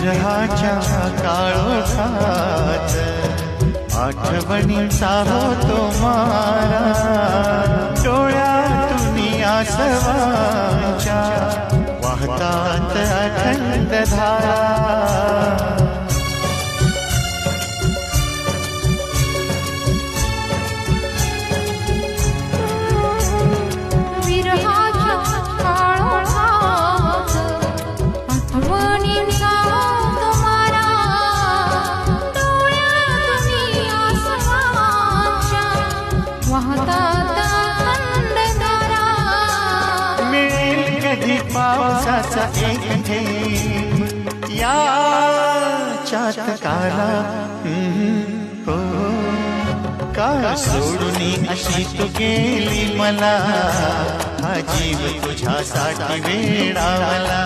विरहाच्या काळोखात आठवणींचा होतो मारा, डोळ्यातून आसवांच्या वाहतात अखंड धारा. पावसाचा एक थेंब या चातकाला, हो का सोडून अशी तू गेली मला, हा जीव तुझ्यासाठी वेडावला.